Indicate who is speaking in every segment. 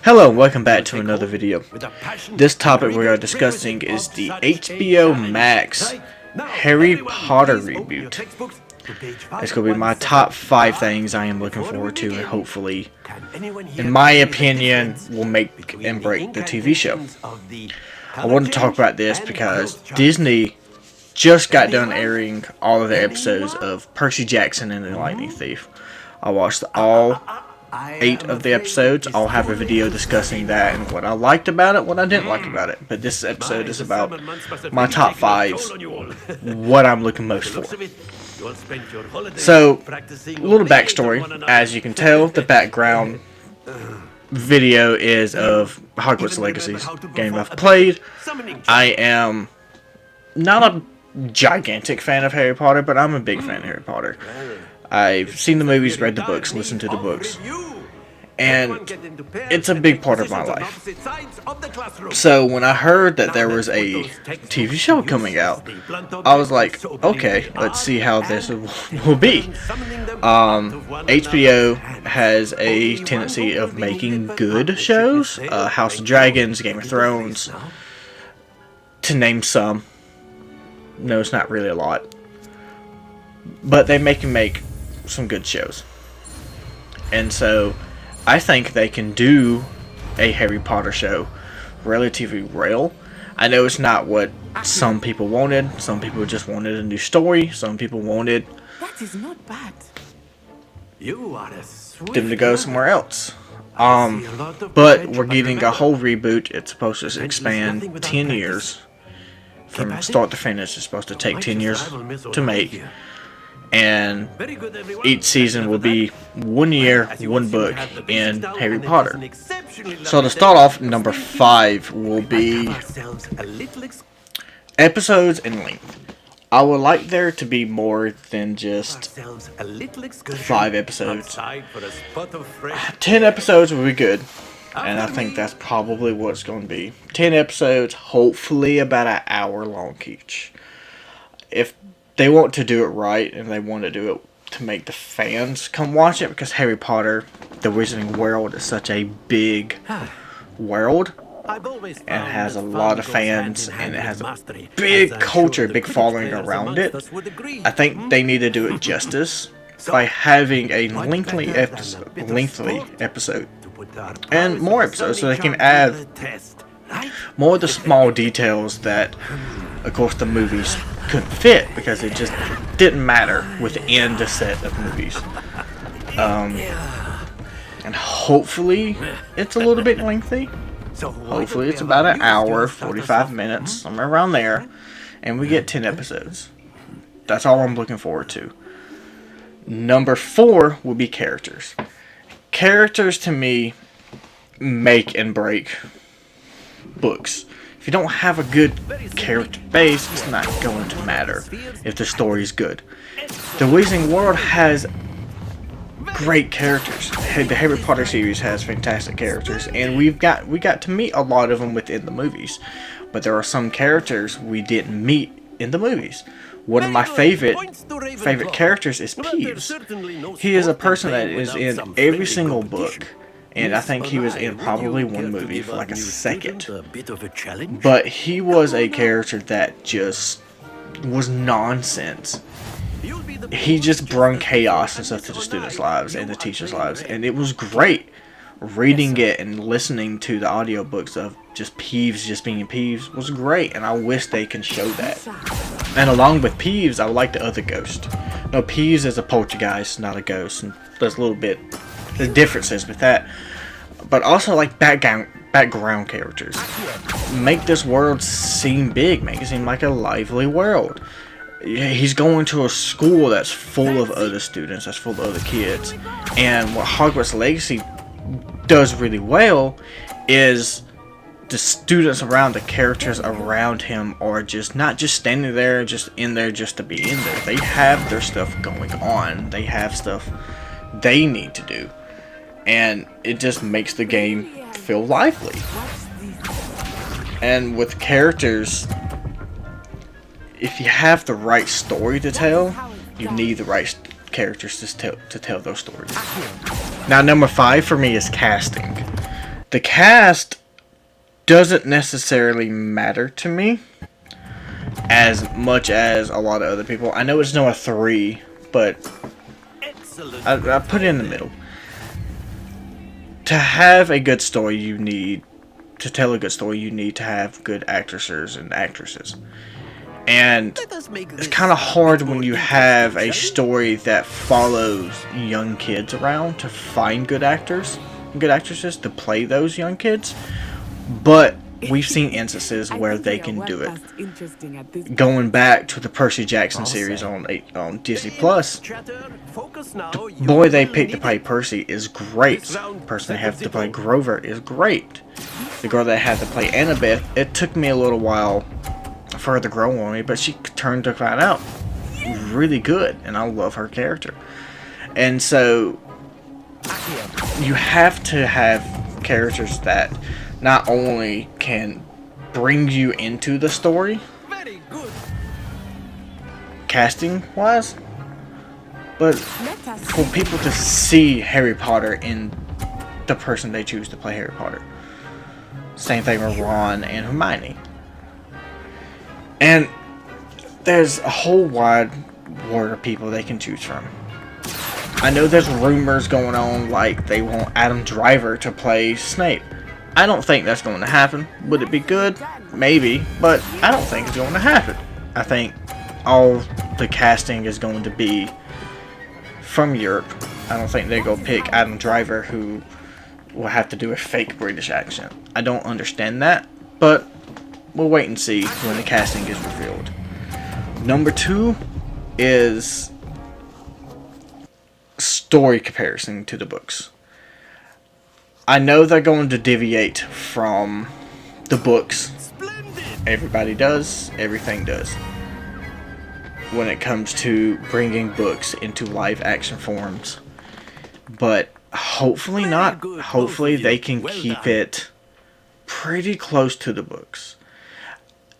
Speaker 1: Hello, welcome back to another video. This topic we are discussing is the HBO Max Harry Potter reboot. It's going to be my top 5 things I am looking forward to, and hopefully, in my opinion, will make and break the TV show. I want to talk about this because Disney just got done airing all of the episodes of Percy Jackson and the Lightning Thief. I watched all 8 of the episodes. I'll have a video discussing that and what I liked about it, what I didn't like about it. But this episode is about my top 5s, what I'm looking most for. So, a little backstory. As you can tell, the background video is of Hogwarts Legacy's game I've played. I am not a gigantic fan of Harry Potter, but I'm a big fan of Harry Potter. I've seen the movies, read the books, listened to the books, and it's a big part of my life. So when I heard that there was a TV show coming out, I was like, okay, let's see how this will be. HBO has a tendency of making good shows, House of Dragons, Game of Thrones, to name some. No, it's not really a lot, but they make some good shows. And so I think they can do a Harry Potter show relatively well. I know it's not what some people wanted. Some people just wanted a new story. Some people wanted
Speaker 2: that is not bad. You are
Speaker 1: them to go somewhere else. But we're getting a whole reboot. It's supposed to expand 10 years. From start to finish, it's supposed to take 10 years to make. And each season will be 1 year, 1 book in Harry Potter. So to start off, number 5 will be episodes in length. I would like there to be more than just 5 episodes. 10 episodes would be good, and I think that's probably what it's going to be. 10 episodes, hopefully about an hour long each. If they want to do it right, and they want to do it to make the fans come watch it, because Harry Potter, the Wizarding World, is such a big world, and has a lot of fans, and it has a big culture, big following around it. I think they need to do it justice by having a lengthy episode, and more episodes, so they can add more of the small details that, of course, the movies couldn't fit, because it just didn't matter within the set of movies. And hopefully it's a little bit lengthy. Hopefully it's about an hour, 45 minutes, somewhere around there, and we get 10 episodes. That's all I'm looking forward to. Number 4 will be characters. Characters, to me, make and break books. If you don't have a good character base, it's not going to matter if the story is good. The Wizarding World has great characters. The Harry Potter series has fantastic characters, and we got to meet a lot of them within the movies. But there are some characters we didn't meet in the movies. One of my favorite characters is Peeves. He is a person that is in every single book. And I think he was in probably 1 movie for like a second. But he was a character that just was nonsense. He just brought chaos and stuff to the students' lives and the teachers' lives. And it was great. Reading it and listening to the audiobooks of just Peeves just being Peeves was great. And I wish they can show that. And along with Peeves, I would like the other ghost. No, Peeves is a poltergeist, not a ghost. And there's a little bit... the differences with that, but also like background characters. Make this world seem big, make it seem like a lively world. He's going to a school that's full of other students, that's full of other kids, and what Hogwarts Legacy does really well is the students around, the characters around him are just not just standing there, just in there just to be in there. They have their stuff going on. They have stuff they need to do. And it just makes the game feel lively. And with characters, if you have the right story to tell, you need the right characters to tell those stories. Now, number 5 for me is casting. The cast doesn't necessarily matter to me as much as a lot of other people. I know it's Noah 3, but I put it in the middle. To have a good story, to tell a good story, you need to have good actresses and actresses. And it's kind of hard when you have a story that follows young kids around to find good actors and good actresses to play those young kids. But we've seen instances where they can do it. Going back to the Percy Jackson series on Disney Plus, the boy they picked to play Percy is great. The person they have to play Grover is great. The girl they had to play Annabeth, it took me a little while for her to grow on me, but she turned out really good, and I love her character. And so you have to have characters that not only can bring you into the story, casting wise, but for people to see Harry Potter in the person they choose to play Harry Potter. Same thing with Ron and Hermione. And there's a whole wide world of people they can choose from. I know there's rumors going on like they want Adam Driver to play Snape. I don't think that's going to happen. Would it be good? Maybe, but I don't think it's going to happen. I think all the casting is going to be from Europe. I don't think they're going to pick Adam Driver, who will have to do a fake British accent. I don't understand that, but we'll wait and see when the casting is revealed. Number 2 is story comparison to the books. I know they're going to deviate from the books. Everybody does. Everything does. When it comes to bringing books into live action forms. But hopefully not. Hopefully they can keep it pretty close to the books.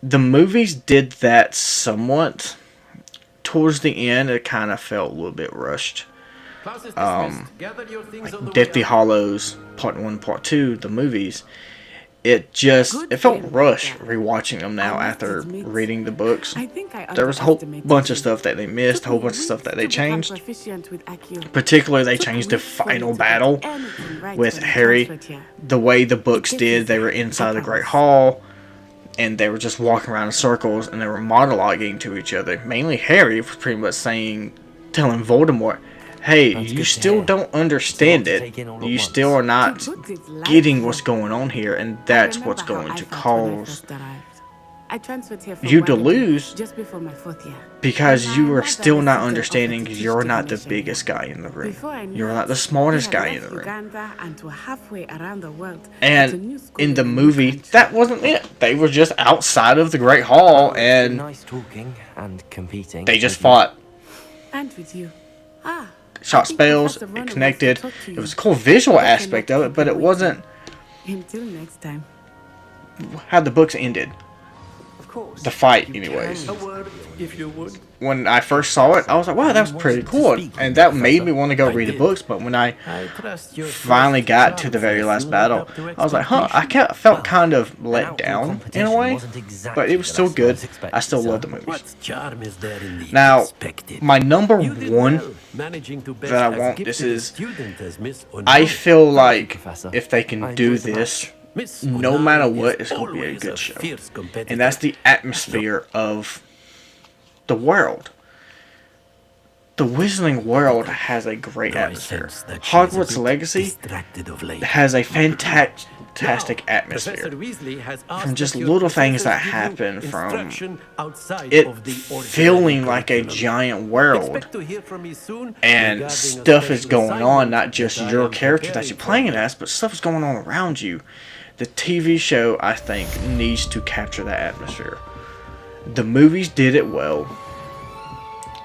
Speaker 1: The movies did that somewhat. Towards the end, it kind of felt a little bit rushed. Like Deathly Hallows Part 1, Part 2, the movies, it felt rushed rewatching them now after reading the books. There was a whole bunch of stuff that they missed, a whole bunch of stuff that they changed. Particularly, they changed the final battle with Harry. The way the books did, they were inside the Great Hall, and they were just walking around in circles, and they were monologuing to each other. Mainly Harry was pretty much telling Voldemort, hey, you still don't understand it. You still are not getting what's going on here, and that's what's going to cause you to lose because you are still not understanding you're not the biggest guy in the room. You're not the smartest guy in the room. And in the movie, that wasn't it. They were just outside of the Great Hall, and they just fought.
Speaker 3: And with you.
Speaker 1: Shot spells, it connected. It was a cool visual aspect of it, but it wasn't
Speaker 3: Until next time.
Speaker 1: how the books ended. The fight, anyways.
Speaker 2: A word, if you would.
Speaker 1: When I first saw it, I was like, wow, that was pretty cool. And that made me want to go read the books, but when I finally got to the very last battle, I was like, huh, I felt kind of let down in a way, but it was still good. I still love the movies. Now, my number 1 that I want, I feel like if they can do this, no matter what, it's going to be a good show. And that's the atmosphere of the world. The Wizarding World has a great atmosphere. Hogwarts Legacy has a fantastic atmosphere. From just little things that happen, from it feeling like a giant world, and stuff is going on, not just your character that you're playing as, but stuff is going on around you. The TV show, I think, needs to capture that atmosphere. The movies did it well,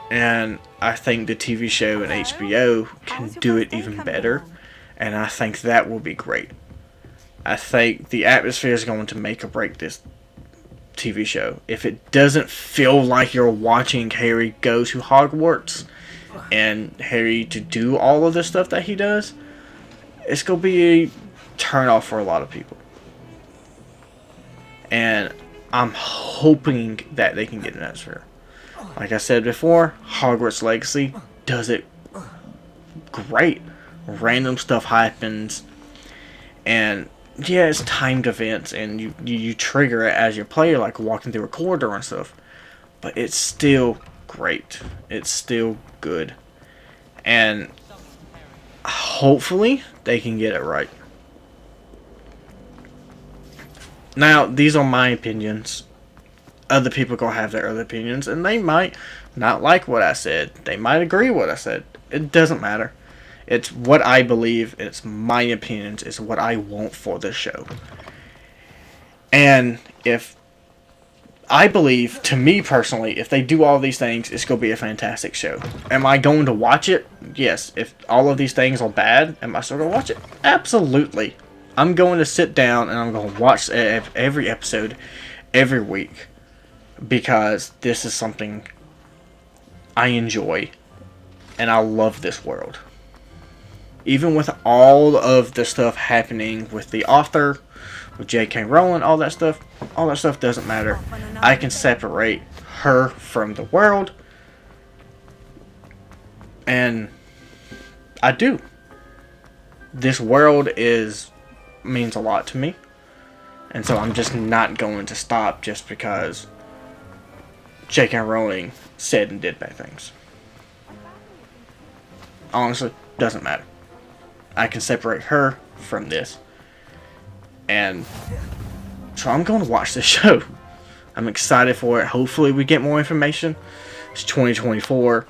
Speaker 1: and I think the TV show and HBO can do it even better, and I think that will be great. I think the atmosphere is going to make or break this TV show. If it doesn't feel like you're watching Harry go to Hogwarts and Harry to do all of the stuff that he does, it's going to be a turn off for a lot of people. And I'm hoping that they can get an atmosphere. Like I said before, Hogwarts Legacy does it great. Random stuff happens, and yeah, it's timed events, and you trigger it as your player, like walking through a corridor and stuff. But it's still great. It's still good, and hopefully they can get it right. Now, these are my opinions. Other people gonna have their other opinions, and they might not like what I said. They might agree with what I said. It doesn't matter. It's what I believe. It's my opinions. It's what I want for this show. And if I believe, to me personally, if they do all these things, it's gonna be a fantastic show. Am I going to watch it? Yes. If all of these things are bad, am I still gonna watch it? Absolutely. I'm going to sit down and I'm going to watch every episode every week, because this is something I enjoy and I love this world. Even with all of the stuff happening with the author, with J.K. Rowling, all that stuff doesn't matter. I can separate her from the world, and I do. This world means a lot to me, and so I'm just not going to stop just because J.K. Rowling said and did bad things. Honestly, doesn't matter. I can separate her from this, and so I'm going to watch this show. I'm excited for it. Hopefully we get more information. It's 2024.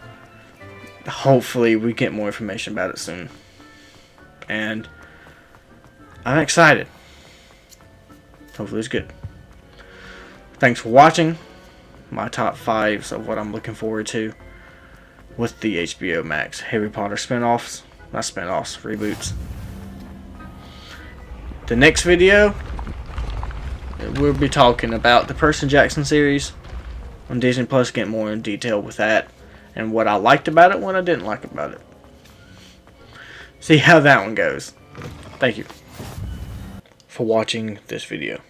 Speaker 1: Hopefully we get more information about it soon, and I'm excited. Hopefully it's good. Thanks for watching my top 5s of what I'm looking forward to with the HBO Max Harry Potter spinoffs. Not spinoffs, reboots. The next video, we'll be talking about the Percy Jackson series on Disney Plus, get more in detail with that, and what I liked about it, what I didn't like about it. See how that one goes. Thank you for watching this video.